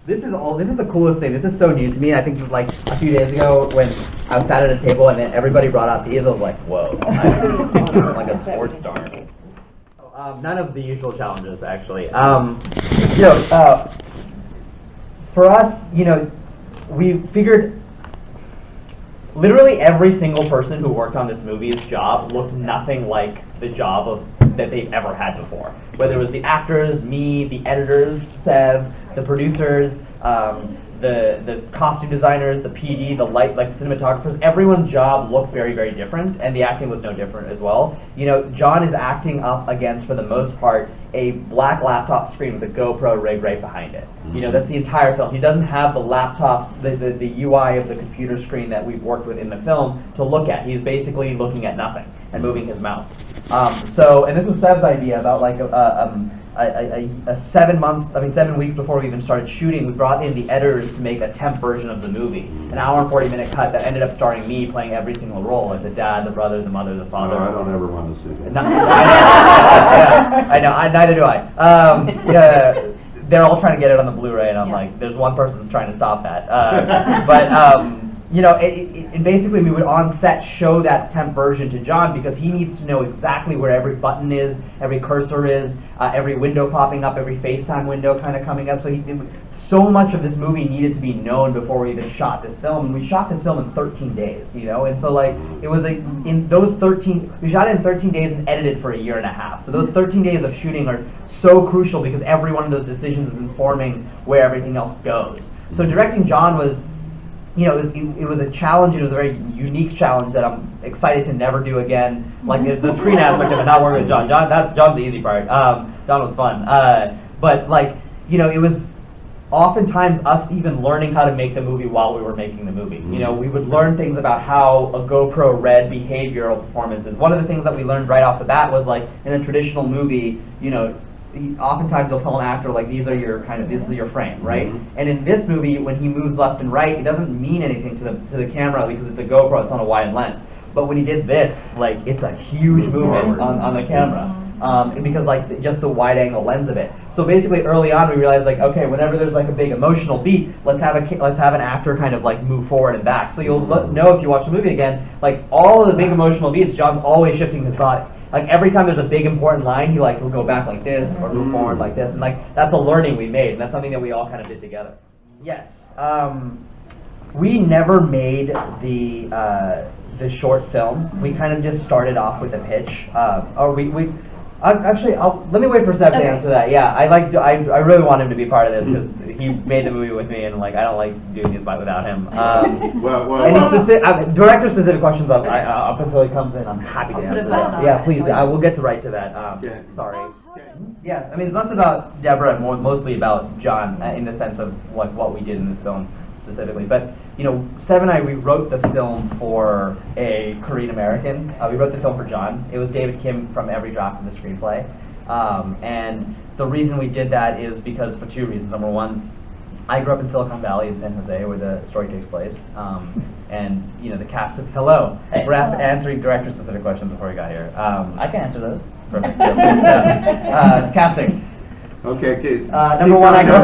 This is the coolest thing. This is so new to me. I think like a few days ago when I was sat at a table and then everybody brought out these, I was like, whoa, I'm like a sports star. None of the usual challenges, actually. For us, we figured literally every single person who worked on this movie's job looked nothing like the job that they've ever had before. Whether it was the actors, me, the editors, Sev, the producers, the costume designers, the PD, the cinematographers, everyone's job looked very, very different, and the acting was no different as well. John is acting up against, for the most part, a black laptop screen with a GoPro rig right behind it. That's the entire film. He doesn't have the laptops, the UI of the computer screen that we've worked with in the film to look at. He's basically looking at nothing and moving his mouse. And this was Sev's idea about like 7 weeks before we even started shooting, we brought in the editors to make a temp version of the movie. An hour and 40-minute cut that ended up starring me playing every single role, like the dad, the brother, the mother, the father. No, I don't ever want to see it. I know, neither do I. They're all trying to get it on the Blu-ray, and I'm like, there's one person that's trying to stop that. And basically we would on set show that temp version to John because he needs to know exactly where every button is, every cursor is, every window popping up, every FaceTime window kind of coming up. So much of this movie needed to be known before we even shot this film, and we shot this film in 13 days, and so like it was like in those 13, we shot it in 13 days and edited for a year and a half. So those 13 days of shooting are so crucial because every one of those decisions is informing where everything else goes. So directing John was, it was a challenge. It was a very unique challenge that I'm excited to never do again. Like the screen aspect of it, not working with John. John's the easy part. John was fun, but like it was oftentimes us even learning how to make the movie while we were making the movie. We would learn things about how a GoPro read behavioral performances. One of the things that we learned right off the bat was like in a traditional movie, oftentimes they'll tell an actor like this is your frame, right? And in this movie, when he moves left and right, it doesn't mean anything to the camera because it's a GoPro, it's on a wide lens. But when he did this, like it's a huge movement on the camera. Because like just the wide angle lens of it. So basically early on we realized like, okay, whenever there's like a big emotional beat, let's have an actor kind of like move forward and back. So you'll know if you watch the movie again, like all of the big emotional beats, John's always shifting his body. Like every time there's a big important line, he'll go back like this or move forward like this, and like that's a learning we made, and that's something that we all kind of did together. Yes, we never made the short film. We kind of just started off with a pitch, let me wait for Sev to answer that. Yeah, I really want him to be part of this because he made the movie with me, and like I don't like doing these without him. Director specific questions up until he comes in, I'm happy to answer that. Yeah, please. I will get right to that. Sorry. Yeah, I mean it's less about Deborah and mostly about John in the sense of like what we did in this film specifically. But Sev and I, we wrote the film for a Korean American. We wrote the film for John. It was David Kim from every draft of the screenplay. And the reason we did that is because for two reasons. Number one, I grew up in Silicon Valley in San Jose where the story takes place. And the cast of Hello. We're answering director specific questions before we got here. I can answer those. Perfect. Casting. Okay. Number one, I grew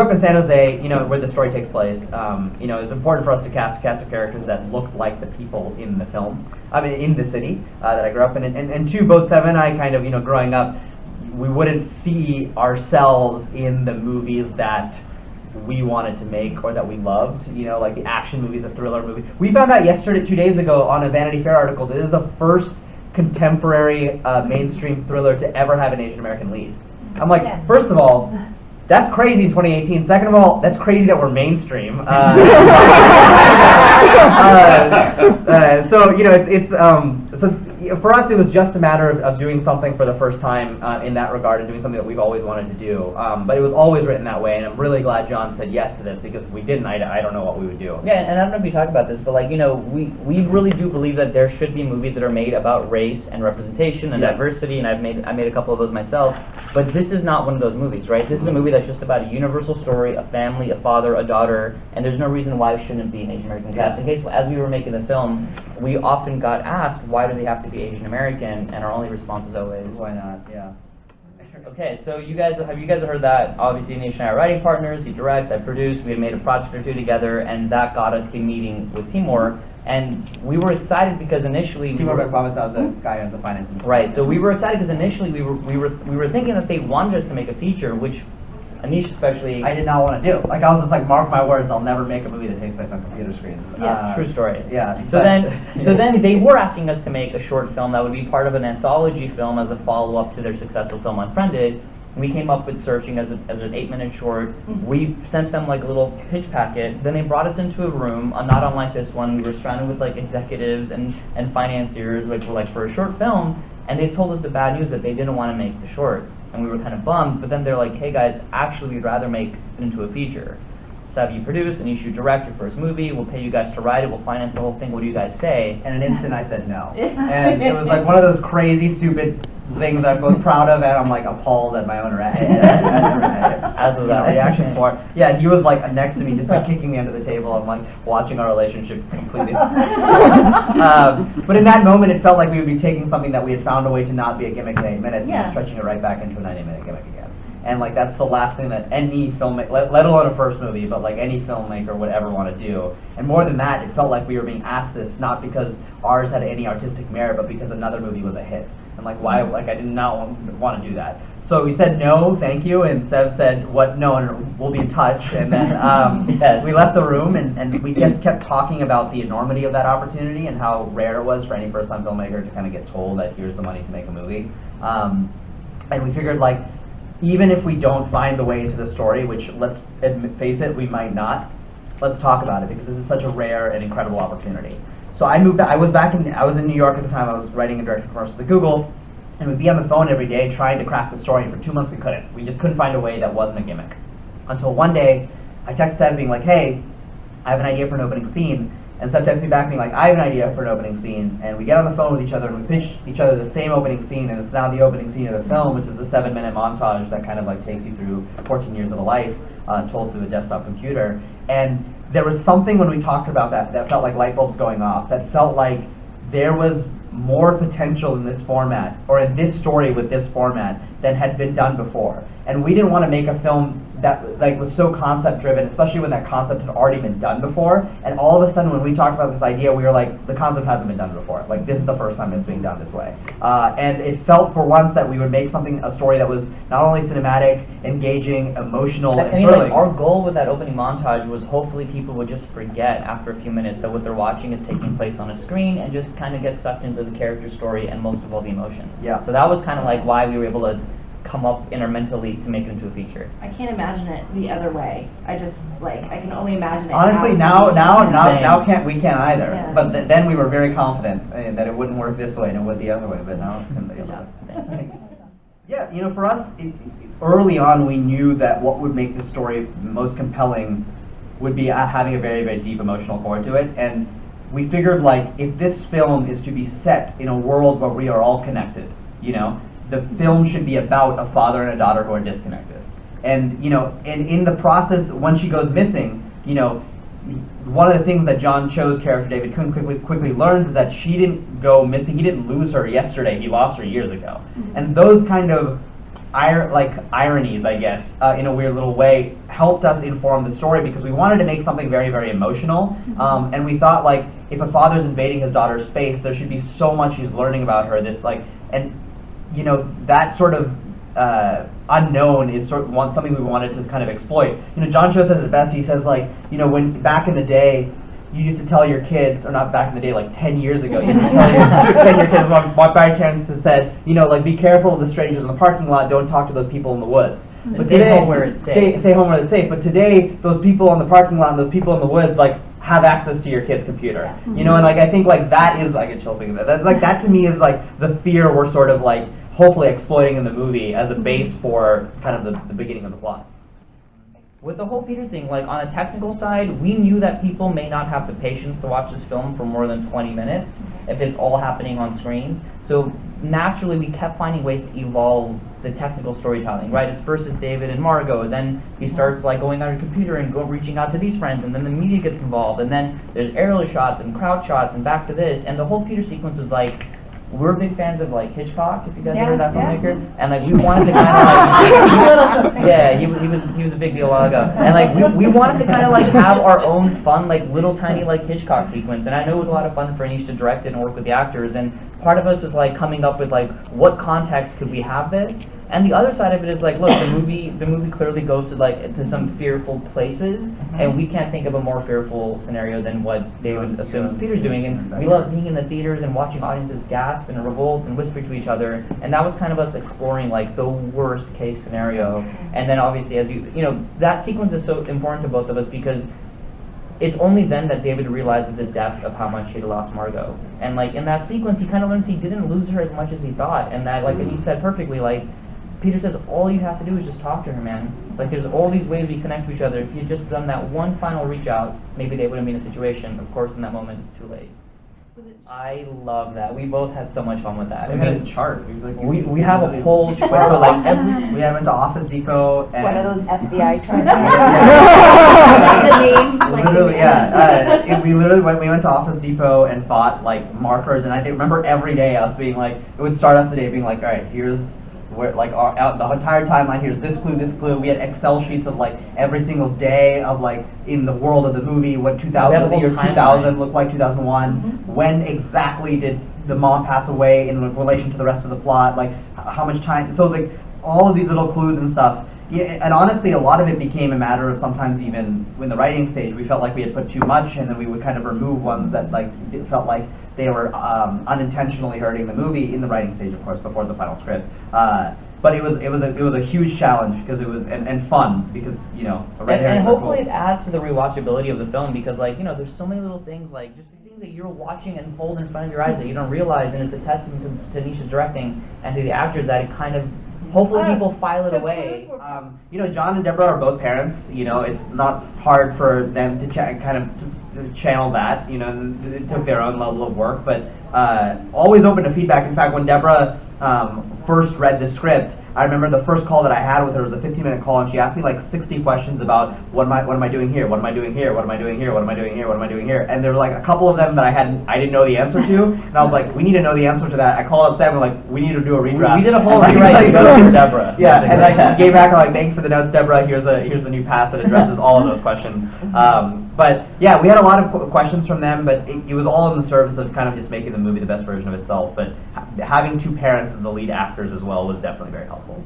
up in San Jose, where the story takes place. It's important for us to cast of characters that looked like the people in the film. In the city that I grew up in. And two, both Sev and I kind of, growing up, we wouldn't see ourselves in the movies that we wanted to make or that we loved, like the action movies, the thriller movies. We found out 2 days ago on a Vanity Fair article that this is the first contemporary mainstream thriller to ever have an Asian American lead. I'm like, first of all, that's crazy in 2018. Second of all, that's crazy that we're mainstream. So for us, it was just a matter of doing something for the first time in that regard and doing something that we've always wanted to do. But it was always written that way, and I'm really glad John said yes to this because if we didn't, I don't know what we would do. Yeah, and I don't know if you talked about this, but like, we really do believe that there should be movies that are made about race and representation and diversity, and I made a couple of those myself. But this is not one of those movies, right? This is a movie that's just about a universal story, a family, a father, a daughter, and there's no reason why it shouldn't be an Asian American cast. In case, as we were making the film, we often got asked, why do they have to be Asian American? And our only response is always, why not? Yeah. Okay, so you guys heard that? Obviously, Aneesh and I are writing partners. He directs, I produce. We had made a project or two together, and that got us the meeting with Timur. And we were excited because initially Timur Bekmambetov, the guy on the finance. Right. So we were excited because initially we were thinking that they wanted us to make a feature, which Aneesh especially. I did not want to do. Like, I was just like, mark my words, I'll never make a movie that takes place on computer screens. Yeah, true story. Yeah. So then they were asking us to make a short film that would be part of an anthology film as a follow-up to their successful film Unfriended. We came up with Searching as an 8-minute short. We sent them like a little pitch packet. Then they brought us into a room, not unlike this one. We were surrounded with like executives and financiers, which were like for a short film. And they told us the bad news that they didn't want to make the short. And we were kind of bummed, but then they're like, hey guys, actually we'd rather make it into a feature. Sev, you produce, and you should direct your first movie, we'll pay you guys to write it, we'll finance the whole thing, what do you guys say? And in an instant I said no. And it was like one of those crazy, stupid things I'm both proud of and I'm like appalled at my own As was that reaction for it. Yeah, and he was like next to me, just like kicking me under the table. I'm like watching our relationship completely. But in that moment, it felt like we would be taking something that we had found a way to not be a gimmick in 8 minutes and stretching it right back into a 90-minute gimmick again. And like that's the last thing that any filmmaker, let alone a first movie, but like any filmmaker would ever want to do. And more than that, it felt like we were being asked this not because ours had any artistic merit, but because another movie was a hit. And like why? Like I did not want to do that. So we said no, thank you, and Sev said, "What? No, we'll be in touch." And then we left the room, and we just kept talking about the enormity of that opportunity and how rare it was for any first-time filmmaker to kind of get told that here's the money to make a movie. And we figured like, even if we don't find the way into the story, which let's face it, we might not, let's talk about it because this is such a rare and incredible opportunity. So I moved. I was in New York at the time. I was writing and directing commercials at Google, and we'd be on the phone every day trying to craft the story. And for 2 months we couldn't. We just couldn't find a way that wasn't a gimmick. Until one day, I text Sev being like, "Hey, I have an idea for an opening scene." And Sev texts me back being like, "I have an idea for an opening scene." And we get on the phone with each other and we pitch each other the same opening scene, and it's now the opening scene of the film, which is the 7-minute montage that kind of like takes you through 14 years of a life, told through a desktop computer. And there was something when we talked about that felt like light bulbs going off, that felt like there was more potential in this format, or in this story with this format, than had been done before. And we didn't want to make a film that like was so concept driven, especially when that concept had already been done before. And all of a sudden when we talked about this idea, we were like, the concept hasn't been done before. Like this is the first time it's being done this way. And it felt for once that we would make a story that was not only cinematic, engaging, emotional, and thrilling. Like, our goal with that opening montage was hopefully people would just forget after a few minutes that what they're watching is taking place on a screen and just kind of get sucked into the character story and most of all the emotions. Yeah. So that was kind of like why we were able to come up intermentally to make it into a feature. I can't imagine it the other way. I just like I can only imagine it. Honestly, now we can't either. Yeah. But then we were very confident that it wouldn't work this way and it would the other way. But now it's going to be. Yeah, you know, for us, early on we knew that what would make the story most compelling would be having a very, very deep emotional core to it. And we figured like if this film is to be set in a world where we are all connected, you know, the film should be about a father and a daughter who are disconnected. And, you know, and in the process, when she goes missing, you know, one of the things that John Cho's character, David Kuhn, quickly learns is that she didn't go missing. He didn't lose her yesterday. He lost her years ago. And those kind of ironies, I guess, in a weird little way, helped us inform the story because we wanted to make something very, very emotional. And we thought, like, if a father's invading his daughter's space, there should be so much he's learning about her. You know, that sort of unknown is something we wanted to kind of exploit. You know, John Cho says it best. He says, like, you know, when back in the day, you used to tell your kids, or not back in the day, like 10 years ago, you used to tell your kids, my parents said, you know, like, be careful of the strangers in the parking lot, don't talk to those people in the woods. But stay home where it's safe. Stay home where it's safe. But today, those people in the parking lot and those people in the woods, like, have access to your kid's computer. You know, and like I think like that is like a chill thing. That to me is like the fear we're sort of like hopefully exploiting in the movie as a base for kind of the beginning of the plot. With the whole Peter thing, like on a technical side, we knew that people may not have the patience to watch this film for more than 20 minutes if it's all happening on screen. So naturally, we kept finding ways to evolve the technical storytelling, right? It's first it's David and Margot, then he starts like going on a computer and reaching out to these friends, and then the media gets involved, and then there's aerial shots and crowd shots and back to this, and the whole Peter sequence was like we're big fans of like Hitchcock, if you guys Yeah, heard of that yeah. filmmaker, and like we wanted to kind of like yeah, he was a big deal a while ago, and like we wanted to kind of like have our own fun like little tiny like Hitchcock sequence, and I know it was a lot of fun for Aneesh to direct it and work with the actors, and part of us was like coming up with like what context could we have this. And the other side of it is like, look, the movie clearly goes to like to some fearful places, and we can't think of a more fearful scenario than what David assumes Peter's doing. And we love being in the theaters and watching audiences gasp and revolt and whisper to each other. And that was kind of us exploring like the worst case scenario. And then obviously, as you know, that sequence is so important to both of us because it's only then that David realizes the depth of how much he had lost Margot. And like in that sequence, he kind of learns he didn't lose her as much as he thought. And that, like, and you said perfectly, like, Peter says, all you have to do is just talk to her, man. Like, there's all these ways we connect to each other. If you'd just done that one final reach out, maybe they wouldn't be in a situation. Of course, in that moment, it's too late. I love that. We both had so much fun with that. We had a chart. We have a whole chart for like every. We went to Office Depot and One of those FBI charts. Literally, yeah. We went to Office Depot and bought like markers, and I remember every day us being like, it would start off the day being like, all right, here's where like the entire timeline. Here's this clue, this clue. We had Excel sheets of like every single day of like in the world of the movie, what 2000, the year 2000 looked like, 2001. When exactly did the mom pass away in relation to the rest of the plot? Like how much time? So like all of these little clues and stuff. Yeah, and honestly, a lot of it became a matter of sometimes even in the writing stage, we felt like we had put too much, and then we would kind of remove ones that like it felt like they were unintentionally hurting the movie in the writing stage, of course, before the final script. But it was a huge challenge because it was and fun because you know a red herring. And hopefully it adds to the rewatchability of the film because like you know there's so many little things like just the things that you're watching and hold in front of your eyes that you don't realize, and it's a testament to Aneesh's directing and to the actors that it kind of. Hopefully people file it away. You know, John and Deborah are both parents. You know, it's not hard for them to to channel that. You know, it took their own level of work, but always open to feedback. In fact, when Deborah first read the script, I remember the first call that I had with her was a 15-minute call, and she asked me like 60 questions about what am I doing here? What am I doing here? What am I doing here? What am I doing here? What am I doing here? And there were like a couple of them that I didn't know the answer to, and I was like, we need to know the answer to that. I called up Sev and like, we need to do a redraft. We did a whole rewrite for Deborah. Yeah, and I gave back like, thanks for the notes, Deborah. Here's the new pass that addresses all of those questions. But yeah, we had a lot of questions from them, but it was all in the service of kind of just making the movie the best version of itself. But having two parents as the lead actors as well was definitely very helpful.